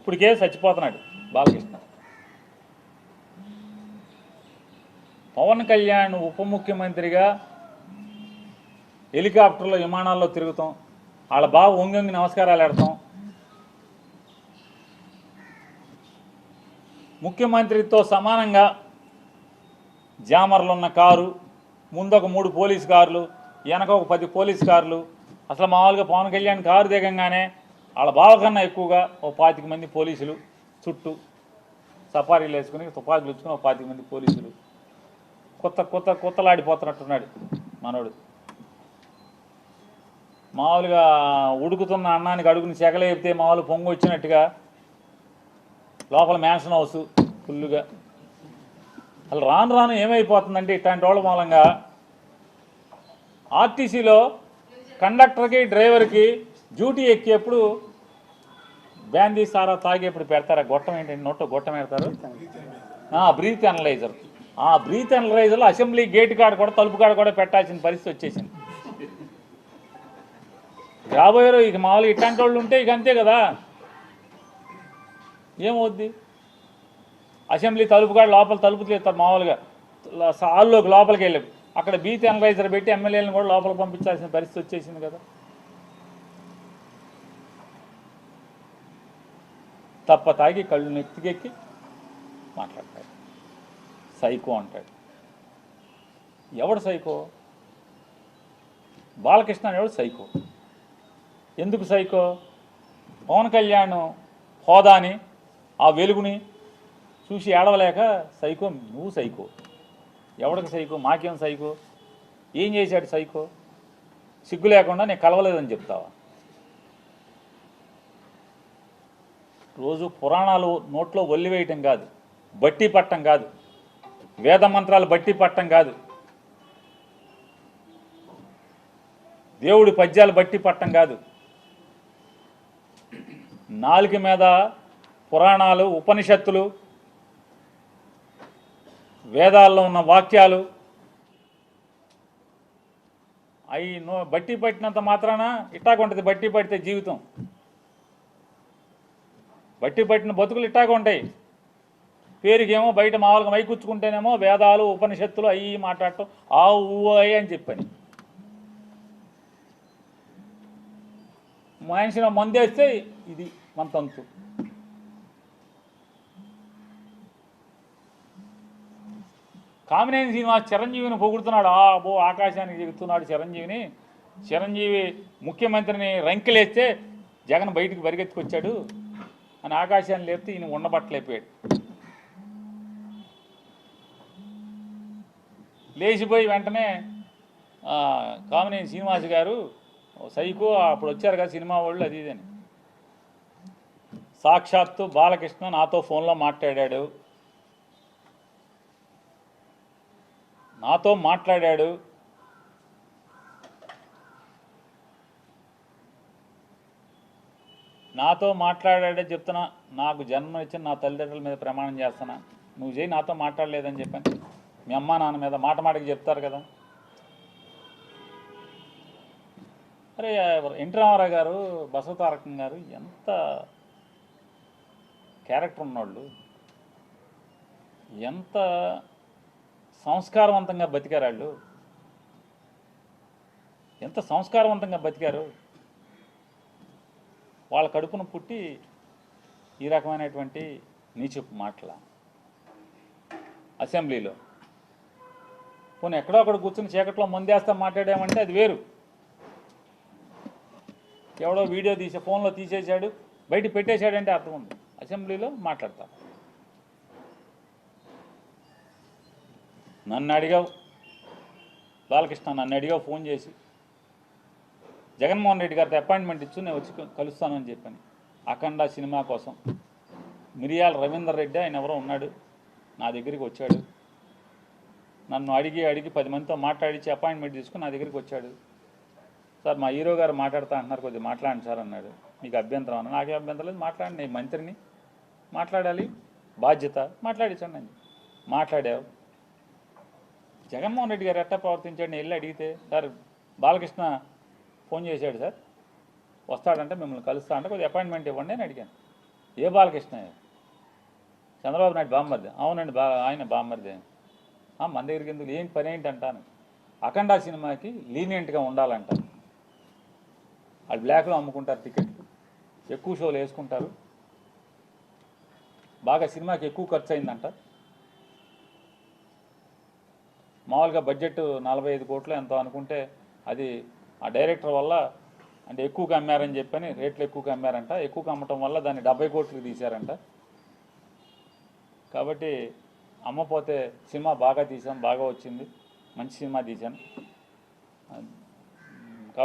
ఇప్పటికే చచ్చిపోతున్నాడు బాలకృష్ణ. పవన్ కళ్యాణ్ ఉప ముఖ్యమంత్రిగా హెలికాప్టర్లో విమానాల్లో తిరుగుతాం, వాళ్ళ బావ వంగి నమస్కారాలు పెడతాం, ముఖ్యమంత్రితో సమానంగా జామర్లు ఉన్న కారు, ముందొక 3 పోలీస్ కార్లు, వెనక ఒక 10 పోలీస్ కార్లు. అసలు మామూలుగా పవన్ కళ్యాణ్ కారు దిగంగానే వాళ్ళ బావ కన్నా ఎక్కువగా ఓ 25 మంది పోలీసులు చుట్టూ సఫారీలు వేసుకుని తుపాకులు ఇచ్చుకుని ఒక 25 మంది పోలీసులు. కొత్తలాడిపోతున్నట్టున్నాడు మనోడు. మామూలుగా ఉడుకుతున్న అన్నానికి అడుగుని చెగలేపితే మామూలు పొంగు వచ్చినట్టుగా లోపల మ్యాన్షన్ హౌస్ ఫుల్లుగా. అసలు రాను ఏమైపోతుందంటే ఇట్లాంటి వాళ్ళ మూలంగా ఆర్టీసీలో కండక్టర్కి డ్రైవర్కి డ్యూటీ ఎక్కేప్పుడు బ్యాందీ సారా తాగేప్పుడు పెడతారు. గొట్టం ఏంటంటే నోట్లో గొట్టం పెడతారు, బ్రీత్ అనలైజర్. ఆ బ్రీత్ అనలైజర్లో అసెంబ్లీ గేట్ కాడ కూడా తలుపు కాడ కూడా పెట్టాల్సిన పరిస్థితి వచ్చేసింది. రాబోయారు ఇక మామూలుగా ఇట్లాంటి వాళ్ళు ఉంటే ఇక అంతే కదా, ఏమవుద్ది. అసెంబ్లీ తలుపు కాడ లోపల తలుపు తీస్తారు మామూలుగా హాల్లోకి లోపలికి వెళ్ళి అక్కడ బ్రీత్ అనలైజర్ పెట్టి ఎమ్మెల్యేలను కూడా లోపలికి పంపించాల్సిన పరిస్థితి వచ్చేసింది కదా. తప్ప తాగి కళ్ళు నెత్తికెక్కి మాట్లాడతాడు, సైకో అంటాడు. ఎవడు సైకో? బాలకృష్ణ అనేవాడు సైకో. ఎందుకు సైకో? పవన్ కళ్యాణ్ హోదాని ఆ వెలుగుని చూసి ఏడవలేక సైకో. నువ్వు సైకో. ఎవడికి సైకో? మాకేం సైకో? ఏం చేశాడు సైకో? సిగ్గు లేకుండా నేను కలవలేదని చెప్తావా? రోజు పురాణాలు నోట్లో ఒల్లి వేయటం కాదు, బట్టి పట్టం కాదు, వేద మంత్రాలు బట్టి పట్టం కాదు, దేవుడి పద్యాలు బట్టి పట్టం కాదు. నాలుక మీద పురాణాలు, ఉపనిషత్తులు, వేదాల్లో ఉన్న వాక్యాలు అవి బట్టి పట్టినంత మాత్రాన ఇట్టాగుంటుంది. బట్టి పడితే జీవితం, బట్టి పట్టిన బతుకులు ఇట్టాగా ఉంటాయి. పేరుకేమో బయట మామూలుగా మైకూర్చుకుంటేనేమో వేదాలు ఉపనిషత్తులు అవి మాట్లాడటం ఆ ఊ అని చెప్పని. మనిషిని మందేస్తే ఇది మన తంతు. కామినేని శ్రీనివాస్ చిరంజీవిని పొగుడుతున్నాడు. ఆకాశానికి చెబుతున్నాడు చిరంజీవిని. చిరంజీవి ముఖ్యమంత్రిని రంకెలేస్తే జగన్ బయటికి పరిగెత్తుకొచ్చాడు అని ఆకాశాన్ని లేపితే ఈయన ఉండబట్టలేకపోయాడు. లేచిపోయి వెంటనే కామినేని శ్రీనివాస్ గారు సైకో అప్పుడు వచ్చారు కదా సినిమా వాళ్ళు అది ఇదని. సాక్షాత్తు బాలకృష్ణ నాతో ఫోన్లో మాట్లాడాడు, నాతో మాట్లాడాడే చెప్తున్నా. నాకు జన్మనిచ్చిన నా తల్లిదండ్రుల మీద ప్రమాణం చేస్తున్నా, నువ్వు చేయి నాతో మాట్లాడలేదని చెప్పాను. మీ అమ్మ నాన్న మీద మాటకి చెప్తారు కదా. అరే ఎన్టీ రామారావు గారు, బసవతారకం గారు ఎంత క్యారెక్టర్ ఉన్నవాళ్ళు, ఎంత సంస్కారవంతంగా బతికారు వాళ్ళు, ఎంత సంస్కారవంతంగా బతికారు. వాళ్ళ కడుపున పుట్టి ఈ రకమైనటువంటి నీచపు మాటల అసెంబ్లీలో. పోనీ ఎక్కడో అక్కడ కూర్చుని చీకట్లో మందేస్తా మాట్లాడామంటే అది వేరు. ఎవడో వీడియో తీసే ఫోన్లో తీసేశాడు బయట పెట్టేశాడంటే అర్థం ఉంది. అసెంబ్లీలో మాట్లాడతారు. నన్ను అడిగావు బాలకృష్ణ, నన్ను అడిగావు ఫోన్ చేసి జగన్మోహన్ రెడ్డి గారితో అపాయింట్మెంట్ ఇచ్చు నేను వచ్చి కలుస్తానని చెప్పాను. అఖండ సినిమా కోసం మిరియాల రవీందర్ రెడ్డి ఆయన ఎవరో ఉన్నాడు, నా దగ్గరికి వచ్చాడు. నన్ను అడిగి 10 మందితో మాట్లాడించి అపాయింట్మెంట్ తీసుకుని నా దగ్గరికి వచ్చాడు. సార్ మా హీరో గారు మాట్లాడుతా అంటున్నారు, కొద్దిగా మాట్లాడండి సార్ అన్నాడు. మీకు అభ్యంతరం అన్న? నాకే అభ్యంతరం లేదు, మాట్లాడండి, నేను మంత్రిని, మాట్లాడాలి, బాధ్యత, మాట్లాడించండి అని మాట్లాడావు. జగన్మోహన్ రెడ్డి గారు ఎట్టా ప్రవర్తించాడు నేను వెళ్ళి అడిగితే, సార్ బాలకృష్ణ ఫోన్ చేశాడు సార్, వస్తాడంటే మిమ్మల్ని కలుస్తా అంటే కొద్దిగా అపాయింట్మెంట్ ఇవ్వండి అని అడిగాను. ఏ బాలకృష్ణయ్య? చంద్రబాబు నాయుడు బామ్మర్ది. అవునండి, ఆయన బామ్మర్ది. మన దగ్గరికి ఎందుకు, ఏంటి పని ఏంటి అంటాను. అఖండ సినిమాకి లీనియంట్గా ఉండాలంట. వాళ్ళు బ్లాక్లో అమ్ముకుంటారు టికెట్లు, ఎక్కువ షోలు వేసుకుంటారు, బాగా సినిమాకి ఎక్కువ ఖర్చు అయిందంట. మామూలుగా బడ్జెట్ 45 కోట్లు ఎంతో అనుకుంటే అది ఆ డైరెక్టర్ వల్ల అంటే ఎక్కువగా అమ్మారని చెప్పని రేట్లు ఎక్కువగా అమ్మారంట. ఎక్కువగా అమ్మటం వల్ల దాన్ని 70 కోట్లకు తీశారంట. కాబట్టి అమ్మపోతే సినిమా బాగా తీసాం, బాగా వచ్చింది, మంచి సినిమా తీశాను.